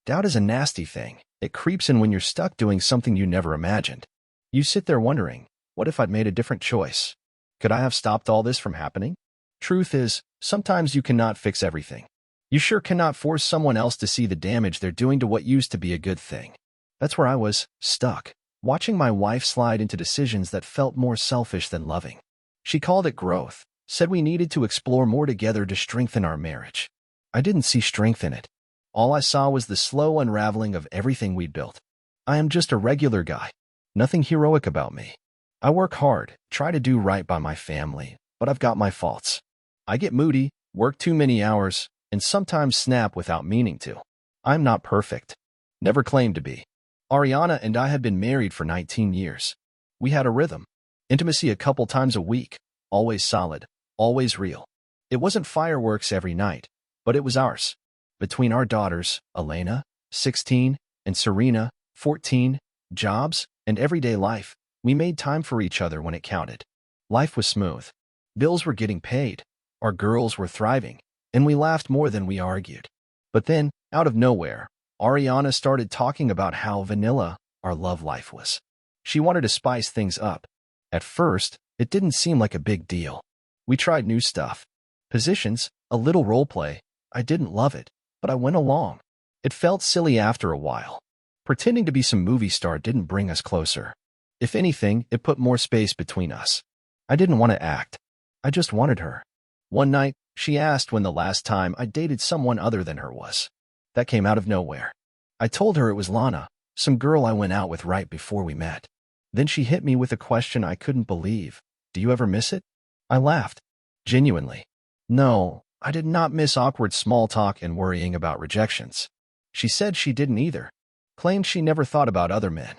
Doubt is a nasty thing. It creeps in when you're stuck doing something you never imagined. You sit there wondering, what if I'd made a different choice? Could I have stopped all this from happening? Truth is, sometimes you cannot fix everything. You sure cannot force someone else to see the damage they're doing to what used to be a good thing. That's where I was, stuck, watching my wife slide into decisions that felt more selfish than loving. She called it growth, said we needed to explore more together to strengthen our marriage. I didn't see strength in it. All I saw was the slow unraveling of everything we'd built. I am just a regular guy. Nothing heroic about me. I work hard, try to do right by my family, but I've got my faults. I get moody, work too many hours, and sometimes snap without meaning to. I'm not perfect. Never claimed to be. Ariana and I had been married for 19 years. We had a rhythm. Intimacy a couple times a week, always solid, always real. It wasn't fireworks every night, but it was ours. Between our daughters, Elena, 16, and Serena, 14, jobs, and everyday life, we made time for each other when it counted. Life was smooth. Bills were getting paid, our girls were thriving, and we laughed more than we argued. But then, out of nowhere, Ariana started talking about how vanilla our love life was. She wanted to spice things up. At first, it didn't seem like a big deal. We tried new stuff. Positions, a little role play. I didn't love it, but I went along. It felt silly after a while. Pretending to be some movie star didn't bring us closer. If anything, it put more space between us. I didn't want to act. I just wanted her. One night, she asked when the last time I dated someone other than her was. That came out of nowhere. I told her it was Lana, some girl I went out with right before we met. Then she hit me with a question I couldn't believe. Do you ever miss it? I laughed. Genuinely. No, I did not miss awkward small talk and worrying about rejections. She said she didn't either. Claimed she never thought about other men.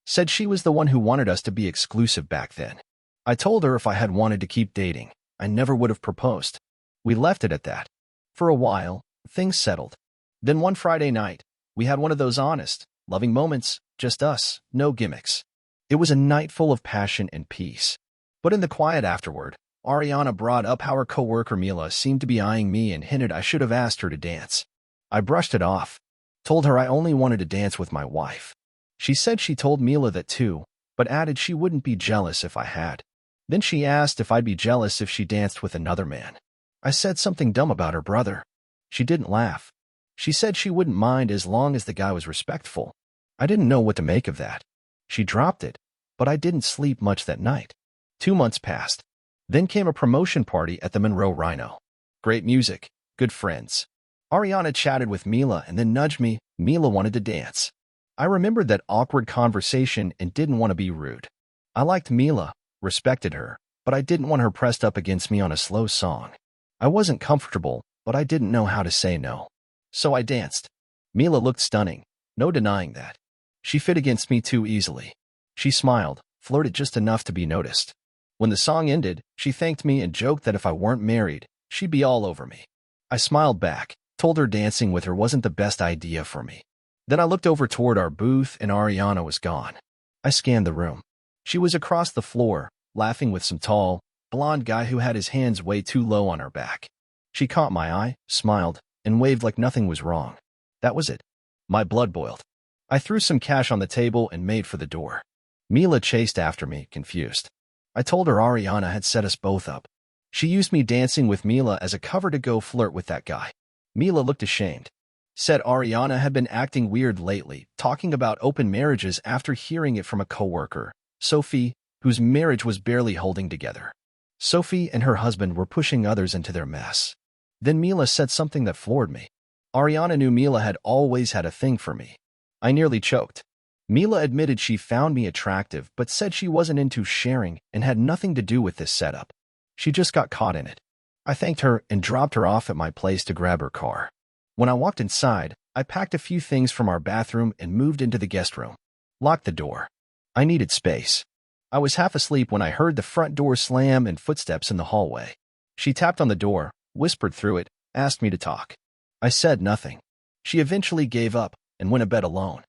Said she was the one who wanted us to be exclusive back then. I told her if I had wanted to keep dating, I never would have proposed. We left it at that. For a while, things settled. Then one Friday night, we had one of those honest, loving moments, just us, no gimmicks. It was a night full of passion and peace. But in the quiet afterward, Ariana brought up how her coworker Mila seemed to be eyeing me and hinted I should have asked her to dance. I brushed it off. Told her I only wanted to dance with my wife. She said she told Mila that too, but added she wouldn't be jealous if I had. Then she asked if I'd be jealous if she danced with another man. I said something dumb about her brother. She didn't laugh. She said she wouldn't mind as long as the guy was respectful. I didn't know what to make of that. She dropped it, but I didn't sleep much that night. 2 months passed. Then came a promotion party at the Monroe Rhino. Great music, good friends. Ariana chatted with Mila and then nudged me. Mila wanted to dance. I remembered that awkward conversation and didn't want to be rude. I liked Mila, respected her, but I didn't want her pressed up against me on a slow song. I wasn't comfortable, but I didn't know how to say no. So I danced. Mila looked stunning, no denying that. She fit against me too easily. She smiled, flirted just enough to be noticed. When the song ended, she thanked me and joked that if I weren't married, she'd be all over me. I smiled back, told her dancing with her wasn't the best idea for me. Then I looked over toward our booth and Ariana was gone. I scanned the room. She was across the floor, laughing with some tall, blonde guy who had his hands way too low on her back. She caught my eye, smiled, and waved like nothing was wrong. That was it. My blood boiled. I threw some cash on the table and made for the door. Mila chased after me, confused. I told her Ariana had set us both up. She used me dancing with Mila as a cover to go flirt with that guy. Mila looked ashamed. Said Ariana had been acting weird lately, talking about open marriages after hearing it from a coworker, Sophie, whose marriage was barely holding together. Sophie and her husband were pushing others into their mess. Then Mila said something that floored me. Ariana knew Mila had always had a thing for me. I nearly choked. Mila admitted she found me attractive but said she wasn't into sharing and had nothing to do with this setup. She just got caught in it. I thanked her and dropped her off at my place to grab her car. When I walked inside, I packed a few things from our bathroom and moved into the guest room. Locked the door. I needed space. I was half asleep when I heard the front door slam and footsteps in the hallway. She tapped on the door, whispered through it, asked me to talk. I said nothing. She eventually gave up and went to bed alone.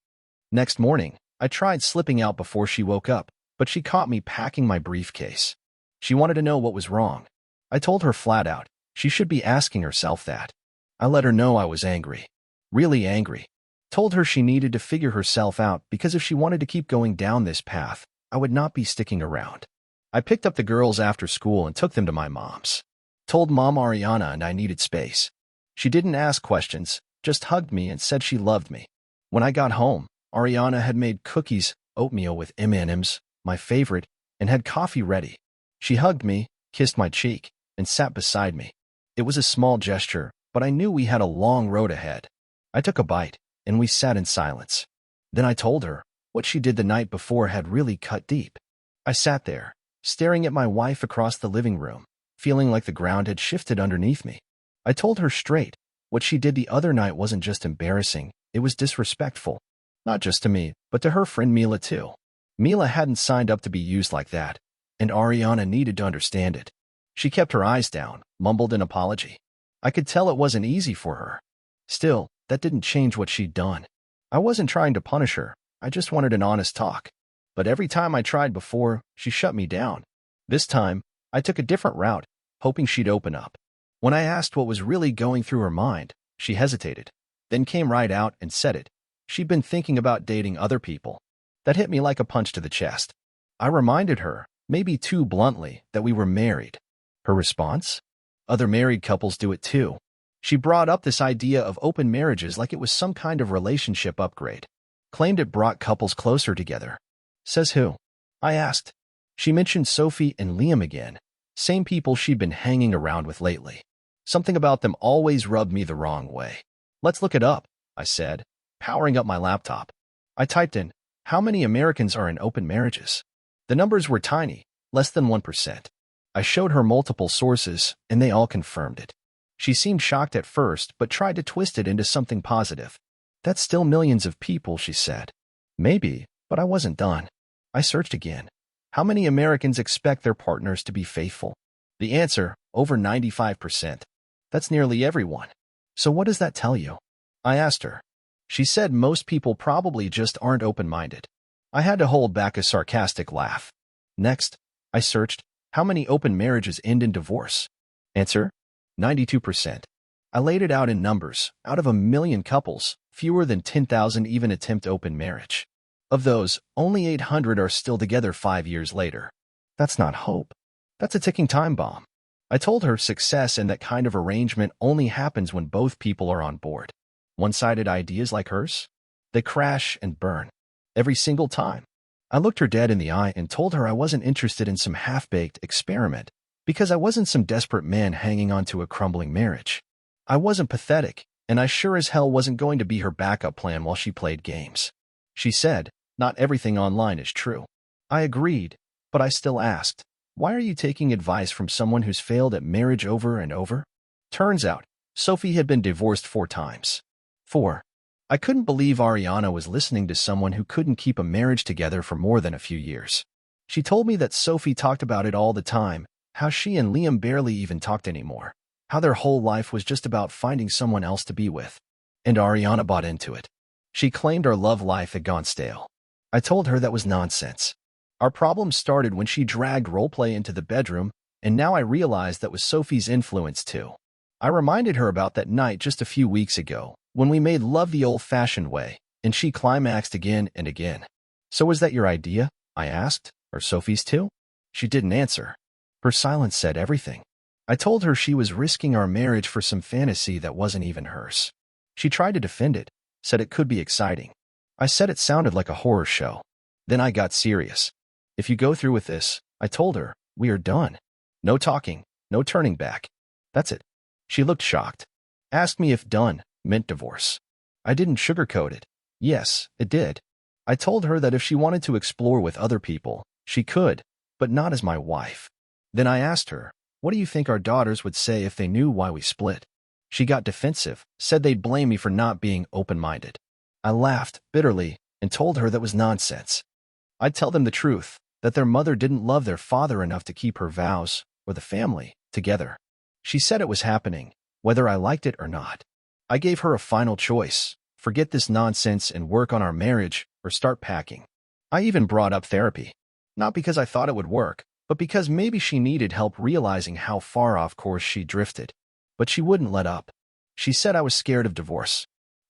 Next morning, I tried slipping out before she woke up, but she caught me packing my briefcase. She wanted to know what was wrong. I told her flat out, she should be asking herself that. I let her know I was angry. Really angry. Told her she needed to figure herself out because if she wanted to keep going down this path, I would not be sticking around. I picked up the girls after school and took them to my mom's. Told Mom Ariana and I needed space. She didn't ask questions, just hugged me and said she loved me. When I got home, Ariana had made cookies, oatmeal with M&Ms, my favorite, and had coffee ready. She hugged me, kissed my cheek, and sat beside me. It was a small gesture, but I knew we had a long road ahead. I took a bite, and we sat in silence. Then I told her what she did the night before had really cut deep. I sat there, staring at my wife across the living room, feeling like the ground had shifted underneath me. I told her straight, what she did the other night wasn't just embarrassing, it was disrespectful. Not just to me, but to her friend Mila too. Mila hadn't signed up to be used like that, and Ariana needed to understand it. She kept her eyes down, mumbled an apology. I could tell it wasn't easy for her. Still, that didn't change what she'd done. I wasn't trying to punish her, I just wanted an honest talk. But every time I tried before, she shut me down. This time, I took a different route, hoping she'd open up. When I asked what was really going through her mind, she hesitated, then came right out and said it. She'd been thinking about dating other people. That hit me like a punch to the chest. I reminded her, maybe too bluntly, that we were married. Her response? Other married couples do it too. She brought up this idea of open marriages like it was some kind of relationship upgrade. Claimed it brought couples closer together. Says who? I asked. She mentioned Sophie and Liam again. Same people she'd been hanging around with lately. Something about them always rubbed me the wrong way. Let's look it up, I said, powering up my laptop. I typed in, how many Americans are in open marriages? The numbers were tiny, less than 1%. I showed her multiple sources, and they all confirmed it. She seemed shocked at first, but tried to twist it into something positive. That's still millions of people, she said. Maybe, but I wasn't done. I searched again. How many Americans expect their partners to be faithful? The answer, over 95%. That's nearly everyone. So what does that tell you? I asked her. She said most people probably just aren't open-minded. I had to hold back a sarcastic laugh. Next, I searched, how many open marriages end in divorce? Answer, 92%. I laid it out in numbers. Out of 1 million couples, fewer than 10,000 even attempt open marriage. Of those, only 800 are still together 5 years later. That's not hope. That's a ticking time bomb. I told her success in that kind of arrangement only happens when both people are on board. One-sided ideas like hers? They crash and burn. Every single time. I looked her dead in the eye and told her I wasn't interested in some half-baked experiment because I wasn't some desperate man hanging on to a crumbling marriage. I wasn't pathetic, and I sure as hell wasn't going to be her backup plan while she played games. She said, not everything online is true. I agreed, but I still asked, why are you taking advice from someone who's failed at marriage over and over? Turns out, Sophie had been divorced 4 times. 4. I couldn't believe Ariana was listening to someone who couldn't keep a marriage together for more than a few years. She told me that Sophie talked about it all the time, how she and Liam barely even talked anymore, how their whole life was just about finding someone else to be with. And Ariana bought into it. She claimed our love life had gone stale. I told her that was nonsense. Our problem started when she dragged roleplay into the bedroom, and now I realized that was Sophie's influence too. I reminded her about that night just a few weeks ago, when we made love the old-fashioned way, and she climaxed again and again. So was that your idea? I asked, or Sophie's too? She didn't answer. Her silence said everything. I told her she was risking our marriage for some fantasy that wasn't even hers. She tried to defend it, said it could be exciting. I said it sounded like a horror show. Then I got serious. If you go through with this, I told her, we are done. No talking, no turning back. That's it. She looked shocked. Asked me if done meant divorce. I didn't sugarcoat it. Yes, it did. I told her that if she wanted to explore with other people, she could, but not as my wife. Then I asked her, what do you think our daughters would say if they knew why we split? She got defensive, said they'd blame me for not being open-minded. I laughed bitterly and told her that was nonsense. I'd tell them the truth, that their mother didn't love their father enough to keep her vows, or the family, together. She said it was happening, whether I liked it or not. I gave her a final choice, forget this nonsense and work on our marriage, or start packing. I even brought up therapy. Not because I thought it would work, but because maybe she needed help realizing how far off course she drifted. But she wouldn't let up. She said I was scared of divorce.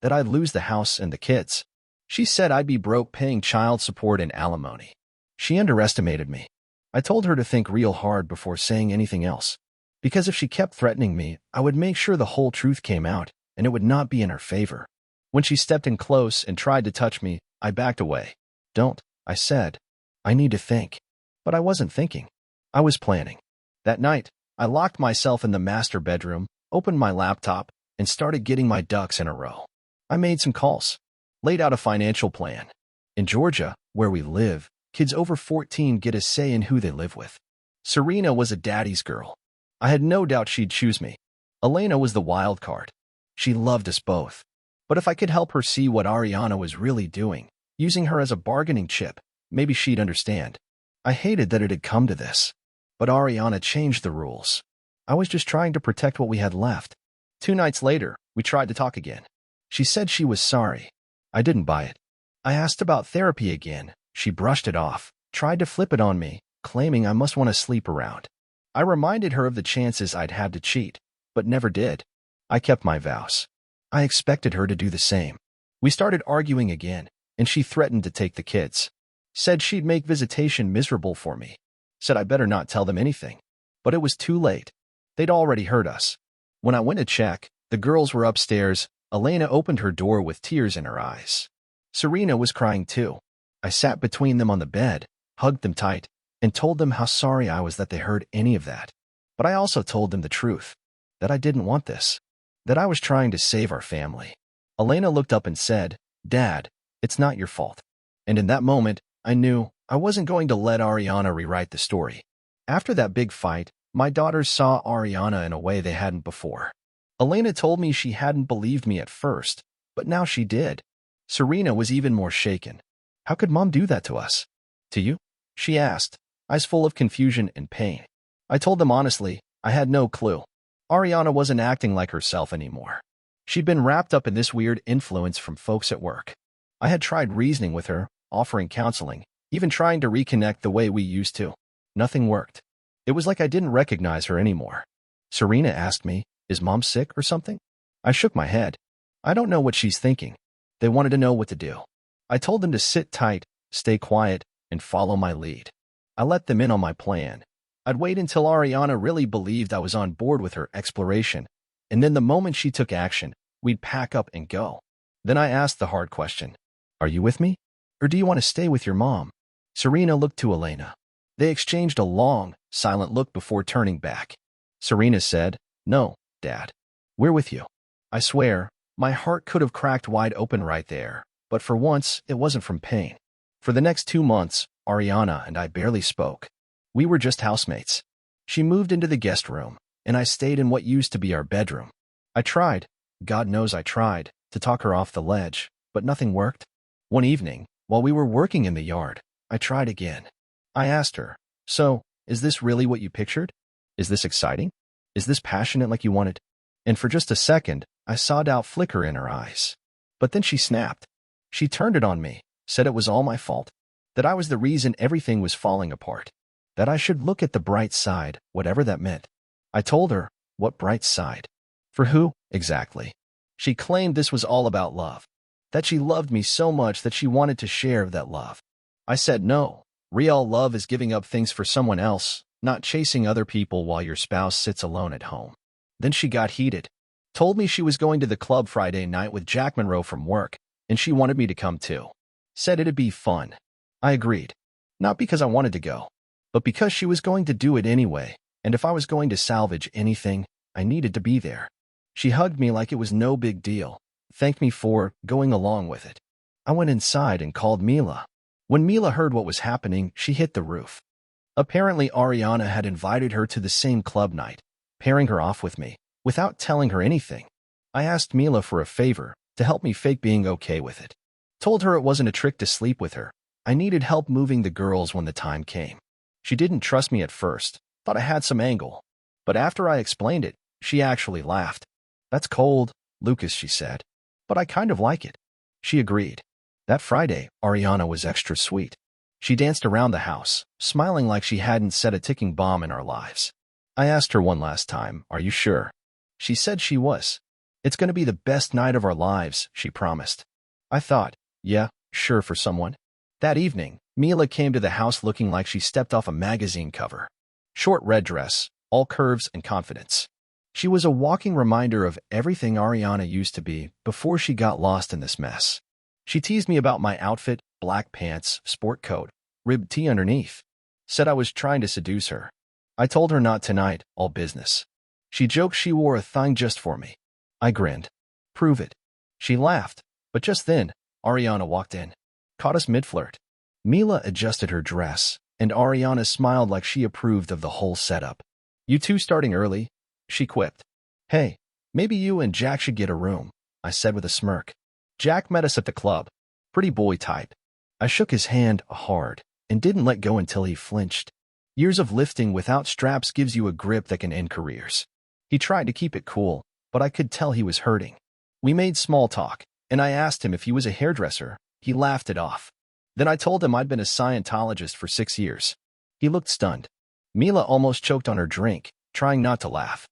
that I'd lose the house and the kids. She said I'd be broke paying child support and alimony. She underestimated me. I told her to think real hard before saying anything else, because if she kept threatening me, I would make sure the whole truth came out, and it would not be in her favor. When she stepped in close and tried to touch me, I backed away. Don't, I said. I need to think. But I wasn't thinking. I was planning. That night, I locked myself in the master bedroom, opened my laptop, and started getting my ducks in a row. I made some calls, laid out a financial plan. In Georgia, where we live, kids over 14 get a say in who they live with. Serena was a daddy's girl. I had no doubt she'd choose me. Elena was the wild card. She loved us both. But if I could help her see what Ariana was really doing, using her as a bargaining chip, maybe she'd understand. I hated that it had come to this. But Ariana changed the rules. I was just trying to protect what we had left. 2 nights later, we tried to talk again. She said she was sorry. I didn't buy it. I asked about therapy again. She brushed it off, tried to flip it on me, claiming I must want to sleep around. I reminded her of the chances I'd had to cheat, but never did. I kept my vows. I expected her to do the same. We started arguing again, and she threatened to take the kids. Said she'd make visitation miserable for me. Said I better not tell them anything. But it was too late. They'd already heard us. When I went to check, the girls were upstairs. Elena opened her door with tears in her eyes. Serena was crying too. I sat between them on the bed, hugged them tight, and told them how sorry I was that they heard any of that. But I also told them the truth, that I didn't want this, that I was trying to save our family. Elena looked up and said, "Dad, it's not your fault." And in that moment, I knew I wasn't going to let Ariana rewrite the story. After that big fight, my daughters saw Ariana in a way they hadn't before. Elena told me she hadn't believed me at first, but now she did. Serena was even more shaken. "How could Mom do that to us?" "To you?" she asked, eyes full of confusion and pain. I told them honestly, I had no clue. Ariana wasn't acting like herself anymore. She'd been wrapped up in this weird influence from folks at work. I had tried reasoning with her, offering counseling, even trying to reconnect the way we used to. Nothing worked. It was like I didn't recognize her anymore. Serena asked me, "Is Mom sick or something?" I shook my head. I don't know what she's thinking. They wanted to know what to do. I told them to sit tight, stay quiet, and follow my lead. I let them in on my plan. I'd wait until Ariana really believed I was on board with her exploration, and then the moment she took action, we'd pack up and go. Then I asked the hard question, "Are you with me? Or do you want to stay with your mom?" Serena looked to Elena. They exchanged a long, silent look before turning back. Serena said, "No, Dad. We're with you." I swear, my heart could have cracked wide open right there, but for once, it wasn't from pain. For the next 2 months, Ariana and I barely spoke. We were just housemates. She moved into the guest room, and I stayed in what used to be our bedroom. I tried, God knows I tried, to talk her off the ledge, but nothing worked. One evening, while we were working in the yard, I tried again. I asked her, "So, is this really what you pictured? Is this exciting? Is this passionate like you wanted?" And for just a second, I saw doubt flicker in her eyes. But then she snapped. She turned it on me, said it was all my fault, that I was the reason everything was falling apart, that I should look at the bright side, whatever that meant. I told her, what bright side? For who, exactly? She claimed this was all about love, that she loved me so much that she wanted to share that love. I said no, real love is giving up things for someone else, not chasing other people while your spouse sits alone at home. Then she got heated, told me she was going to the club Friday night with Jack Monroe from work, and she wanted me to come too. Said it'd be fun. I agreed, not because I wanted to go, but because she was going to do it anyway, and if I was going to salvage anything, I needed to be there. She hugged me like it was no big deal, thanked me for going along with it. I went inside and called Mila. When Mila heard what was happening, she hit the roof. Apparently, Ariana had invited her to the same club night, pairing her off with me, without telling her anything. I asked Mila for a favor, to help me fake being okay with it. Told her it wasn't a trick to sleep with her. I needed help moving the girls when the time came. She didn't trust me at first, thought I had some angle. But after I explained it, she actually laughed. "That's cold, Lucas," she said. "But I kind of like it." She agreed. That Friday, Ariana was extra sweet. She danced around the house, smiling like she hadn't set a ticking bomb in our lives. I asked her one last time, "Are you sure?" She said she was. It's going to be the best night of our lives, she promised. I thought, yeah, sure for someone. That evening, Mila came to the house looking like she stepped off a magazine cover. Short red dress, all curves and confidence. She was a walking reminder of everything Ariana used to be before she got lost in this mess. She teased me about my outfit, black pants, sport coat, ribbed tee underneath. Said I was trying to seduce her. I told her not tonight, all business. She joked she wore a thing just for me. I grinned. Prove it. She laughed, but just then, Ariana walked in. Caught us mid-flirt. Mila adjusted her dress, and Ariana smiled like she approved of the whole setup. You two starting early? She quipped. Hey, maybe you and Jack should get a room, I said with a smirk. Jack met us at the club. Pretty boy type. I shook his hand hard and didn't let go until he flinched. Years of lifting without straps gives you a grip that can end careers. He tried to keep it cool, but I could tell he was hurting. We made small talk, and I asked him if he was a hairdresser. He laughed it off. Then I told him I'd been a Scientologist for 6 years. He looked stunned. Mila almost choked on her drink, trying not to laugh.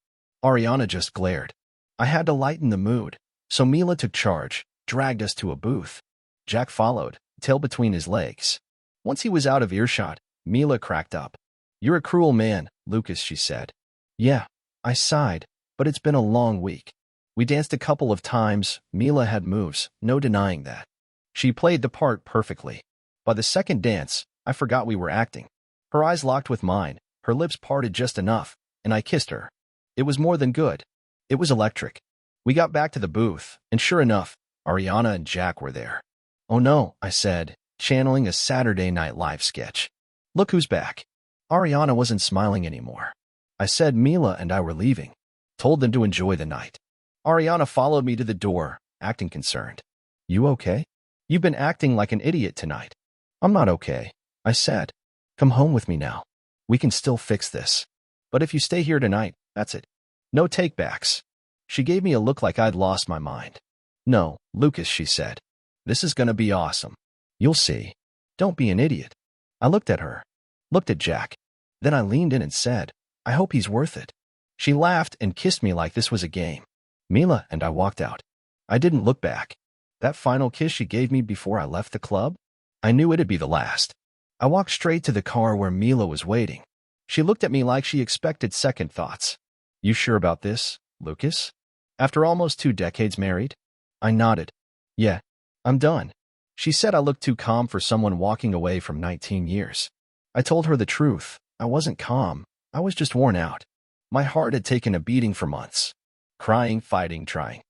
Ariana just glared. I had to lighten the mood, so Mila took charge, dragged us to a booth. Jack followed, tail between his legs. Once he was out of earshot, Mila cracked up. You're a cruel man, Lucas, she said. Yeah, I sighed, but it's been a long week. We danced a couple of times. Mila had moves, no denying that. She played the part perfectly. By the second dance, I forgot we were acting. Her eyes locked with mine, her lips parted just enough, and I kissed her. It was more than good. It was electric. We got back to the booth, and sure enough, Ariana and Jack were there. Oh no, I said, channeling a Saturday Night Live sketch. Look who's back. Ariana wasn't smiling anymore. I said Mila and I were leaving. Told them to enjoy the night. Ariana followed me to the door, acting concerned. You okay? You've been acting like an idiot tonight. I'm not okay, I said. Come home with me now. We can still fix this. But if you stay here tonight, that's it. No takebacks. She gave me a look like I'd lost my mind. No, Lucas, she said. This is gonna be awesome. You'll see. Don't be an idiot. I looked at her. Looked at Jack. Then I leaned in and said, I hope he's worth it. She laughed and kissed me like this was a game. Mila and I walked out. I didn't look back. That final kiss she gave me before I left the club? I knew it'd be the last. I walked straight to the car where Mila was waiting. She looked at me like she expected second thoughts. You sure about this, Lucas? After almost 2 decades married? I nodded. Yeah, I'm done. She said I looked too calm for someone walking away from 19 years. I told her the truth. I wasn't calm. I was just worn out. My heart had taken a beating for months. Crying, fighting, trying.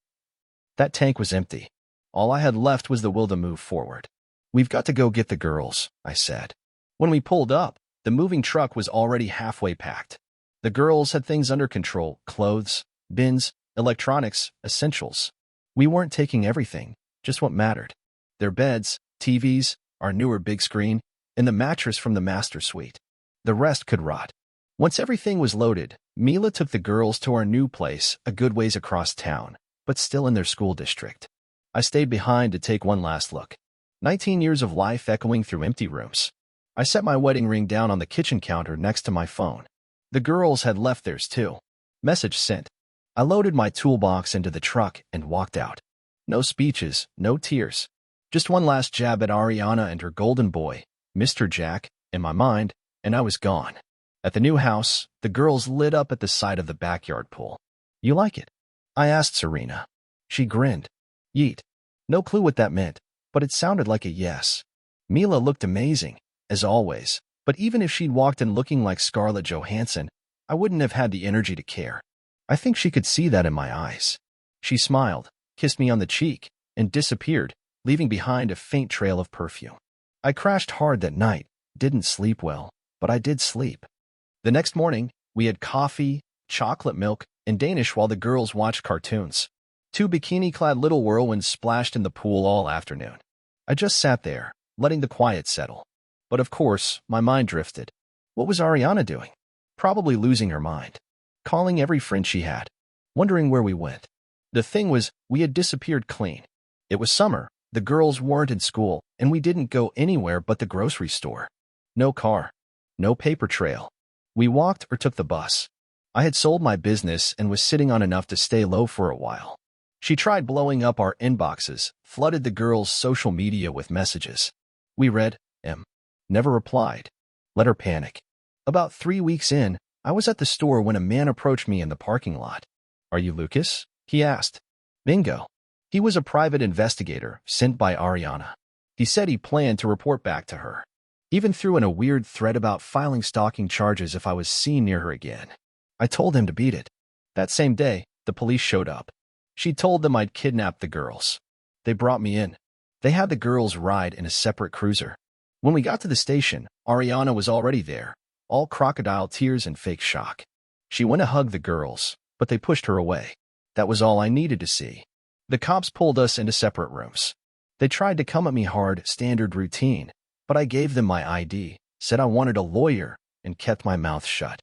That tank was empty. All I had left was the will to move forward. We've got to go get the girls, I said. When we pulled up, the moving truck was already halfway packed. The girls had things under control, clothes, bins, electronics, essentials. We weren't taking everything, just what mattered. Their beds, TVs, our newer big screen, and the mattress from the master suite. The rest could rot. Once everything was loaded, Mila took the girls to our new place a good ways across town, but still in their school district. I stayed behind to take one last look. 19 years of life echoing through empty rooms. I set my wedding ring down on the kitchen counter next to my phone. The girls had left theirs too. Message sent. I loaded my toolbox into the truck and walked out. No speeches, no tears. Just one last jab at Ariana and her golden boy, Mr. Jack, in my mind, and I was gone. At the new house, the girls lit up at the sight of the backyard pool. You like it? I asked Serena. She grinned. Yeet. No clue what that meant, but it sounded like a yes. Mila looked amazing, as always, but even if she'd walked in looking like Scarlett Johansson, I wouldn't have had the energy to care. I think she could see that in my eyes. She smiled, kissed me on the cheek, and disappeared, leaving behind a faint trail of perfume. I crashed hard that night, didn't sleep well, but I did sleep. The next morning, we had coffee, chocolate milk, and Danish while the girls watched cartoons. 2 bikini-clad little whirlwinds splashed in the pool all afternoon. I just sat there, letting the quiet settle. But of course, my mind drifted. What was Ariana doing? Probably losing her mind. Calling every friend she had. Wondering where we went. The thing was, we had disappeared clean. It was summer, the girls weren't in school, and we didn't go anywhere but the grocery store. No car. No paper trail. We walked or took the bus. I had sold my business and was sitting on enough to stay low for a while. She tried blowing up our inboxes, flooded the girls' social media with messages. We read, never replied. Let her panic. About 3 weeks in, I was at the store when a man approached me in the parking lot. Are you Lucas? He asked. Bingo. He was a private investigator sent by Ariana. He said he planned to report back to her. Even threw in a weird threat about filing stalking charges if I was seen near her again. I told him to beat it. That same day, the police showed up. She told them I'd kidnapped the girls. They brought me in. They had the girls ride in a separate cruiser. When we got to the station, Ariana was already there, all crocodile tears and fake shock. She went to hug the girls, but they pushed her away. That was all I needed to see. The cops pulled us into separate rooms. They tried to come at me hard, standard routine, but I gave them my ID, said I wanted a lawyer, and kept my mouth shut.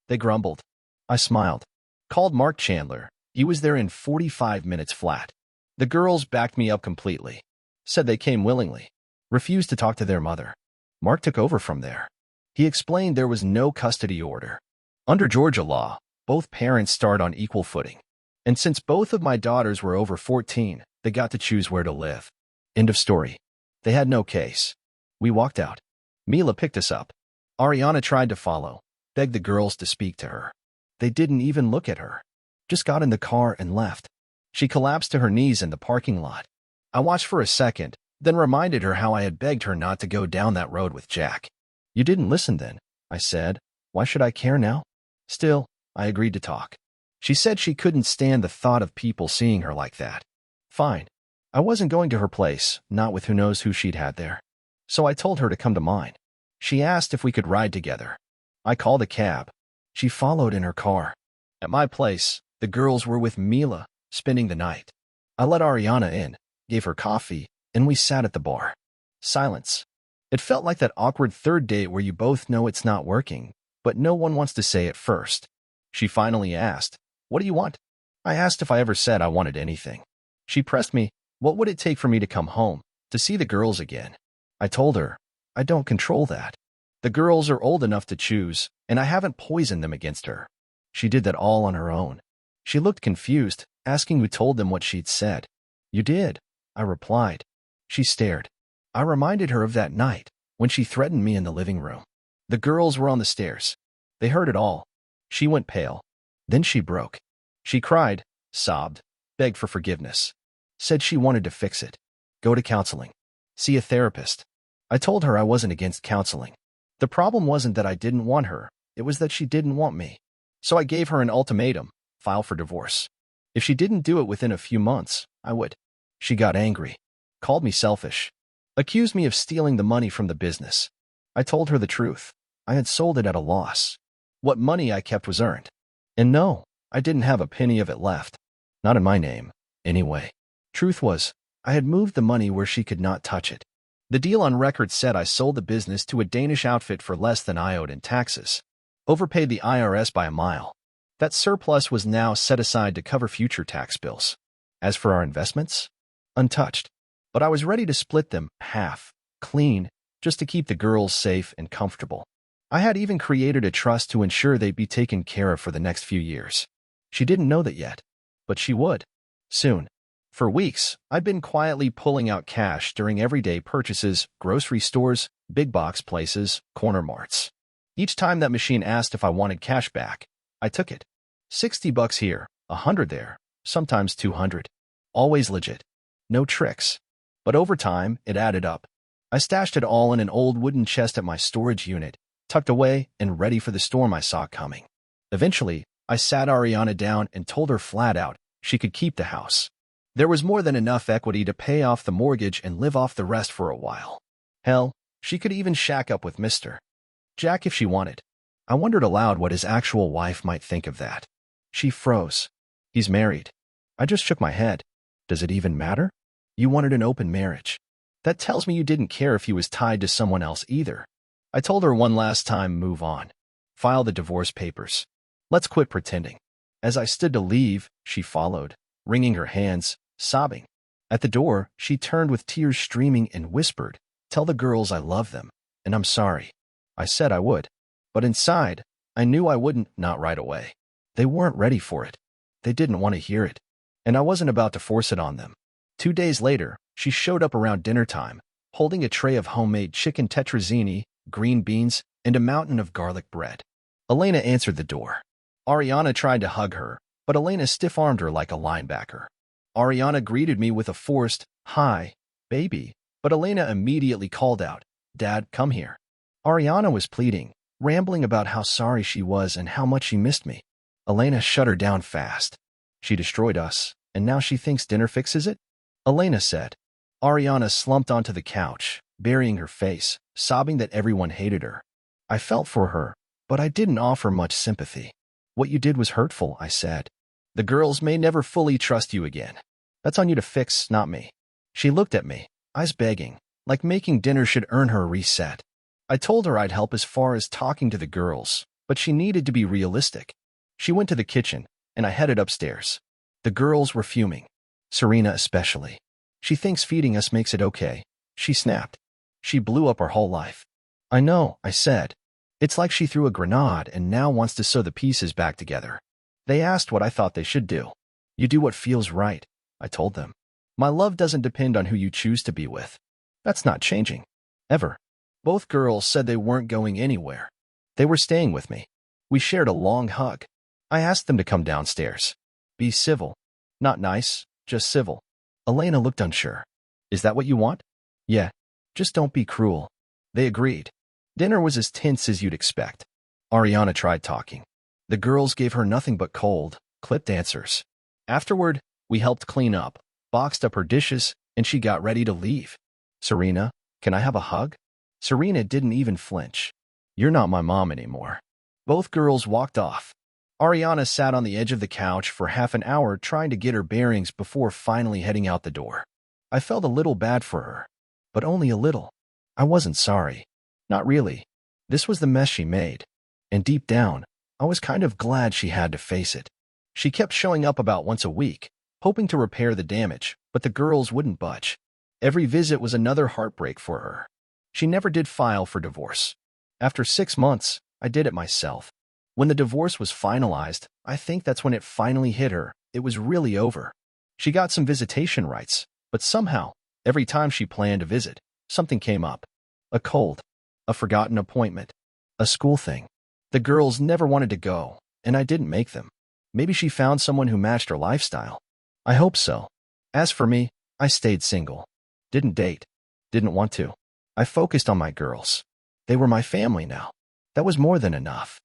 They grumbled. I smiled. Called Mark Chandler. He was there in 45 minutes flat. The girls backed me up completely. Said they came willingly. Refused to talk to their mother. Mark took over from there. He explained there was no custody order. Under Georgia law, both parents start on equal footing. And since both of my daughters were over 14, they got to choose where to live. End of story. They had no case. We walked out. Mila picked us up. Ariana tried to follow, begged the girls to speak to her. They didn't even look at her. Just got in the car and left. She collapsed to her knees in the parking lot. I watched for a second, then reminded her how I had begged her not to go down that road with Jack. You didn't listen then, I said. Why should I care now? Still, I agreed to talk. She said she couldn't stand the thought of people seeing her like that. Fine. I wasn't going to her place, not with who knows who she'd had there. So I told her to come to mine. She asked if we could ride together. I called a cab. She followed in her car. At my place, the girls were with Mila, spending the night. I let Ariana in, gave her coffee, and we sat at the bar. Silence. It felt like that awkward third date where you both know it's not working, but no one wants to say it first. She finally asked, "What do you want?" I asked if I ever said I wanted anything. She pressed me, what would it take for me to come home, to see the girls again? I told her, I don't control that. The girls are old enough to choose, and I haven't poisoned them against her. She did that all on her own. She looked confused, asking who told them what she'd said. You did, I replied. She stared. I reminded her of that night, when she threatened me in the living room. The girls were on the stairs. They heard it all. She went pale. Then she broke. She cried, sobbed, begged for forgiveness. Said she wanted to fix it. Go to counseling. See a therapist. I told her I wasn't against counseling. The problem wasn't that I didn't want her, it was that she didn't want me. So I gave her an ultimatum, file for divorce. If she didn't do it within a few months, I would. She got angry, called me selfish, accused me of stealing the money from the business. I told her the truth. I had sold it at a loss. What money I kept was earned. And no, I didn't have a penny of it left. Not in my name, anyway. Truth was, I had moved the money where she could not touch it. The deal on record said I sold the business to a Danish outfit for less than I owed in taxes. Overpaid the IRS by a mile. That surplus was now set aside to cover future tax bills. As for our investments, untouched. But I was ready to split them half, clean, just to keep the girls safe and comfortable. I had even created a trust to ensure they'd be taken care of for the next few years. She didn't know that yet, but she would. Soon. For weeks, I'd been quietly pulling out cash during everyday purchases, grocery stores, big box places, corner marts. Each time that machine asked if I wanted cash back, I took it. $60 here, $100 there, sometimes $200. Always legit. No tricks. But over time, it added up. I stashed it all in an old wooden chest at my storage unit, tucked away and ready for the storm I saw coming. Eventually, I sat Ariana down and told her flat out she could keep the house. There was more than enough equity to pay off the mortgage and live off the rest for a while. Hell, she could even shack up with Mr. Jack if she wanted. I wondered aloud what his actual wife might think of that. She froze. He's married. I just shook my head. Does it even matter? You wanted an open marriage. That tells me you didn't care if he was tied to someone else either. I told her one last time, move on. File the divorce papers. Let's quit pretending. As I stood to leave, she followed, wringing her hands, sobbing. At the door, she turned with tears streaming and whispered, "Tell the girls I love them, and I'm sorry." I said I would. But inside, I knew I wouldn't, not right away. They weren't ready for it. They didn't want to hear it. and I wasn't about to force it on them. 2 days later, she showed up around dinner time, holding a tray of homemade chicken tetrazzini, green beans, and a mountain of garlic bread. Elena answered the door. Ariana tried to hug her, but Elena stiff-armed her like a linebacker. Ariana greeted me with a forced, "Hi, baby," but Elena immediately called out, "Dad, come here." Ariana was pleading, rambling about how sorry she was and how much she missed me. Elena shut her down fast. She destroyed us, and now she thinks dinner fixes it? Elena said. Ariana slumped onto the couch, burying her face, sobbing that everyone hated her. I felt for her, but I didn't offer much sympathy. "What you did was hurtful," I said. "The girls may never fully trust you again. That's on you to fix, not me." She looked at me, eyes begging, like making dinner should earn her a reset. I told her I'd help as far as talking to the girls, but she needed to be realistic. She went to the kitchen, and I headed upstairs. The girls were fuming. Serena especially. "She thinks feeding us makes it okay," she snapped. "She blew up our whole life." "I know," I said. "It's like she threw a grenade and now wants to sew the pieces back together." They asked what I thought they should do. "You do what feels right," I told them. "My love doesn't depend on who you choose to be with. That's not changing. Ever." Both girls said they weren't going anywhere. They were staying with me. We shared a long hug. I asked them to come downstairs. "Be civil. Not nice, just civil." Elena looked unsure. "Is that what you want?" "Yeah. Just don't be cruel." They agreed. Dinner was as tense as you'd expect. Ariana tried talking. The girls gave her nothing but cold, clipped answers. Afterward, we helped clean up, boxed up her dishes, and she got ready to leave. "Serena, can I have a hug?" Serena didn't even flinch. "You're not my mom anymore." Both girls walked off. Ariana sat on the edge of the couch for half an hour trying to get her bearings before finally heading out the door. I felt a little bad for her, but only a little. I wasn't sorry. Not really. This was the mess she made. And deep down, I was kind of glad she had to face it. She kept showing up about once a week, hoping to repair the damage, but the girls wouldn't budge. Every visit was another heartbreak for her. She never did file for divorce. After 6 months, I did it myself. When the divorce was finalized, I think that's when it finally hit her. It was really over. She got some visitation rights, but somehow, every time she planned a visit, something came up. A cold, a forgotten appointment, a school thing. The girls never wanted to go, and I didn't make them. Maybe she found someone who matched her lifestyle. I hope so. As for me, I stayed single. Didn't date. Didn't want to. I focused on my girls. They were my family now. That was more than enough.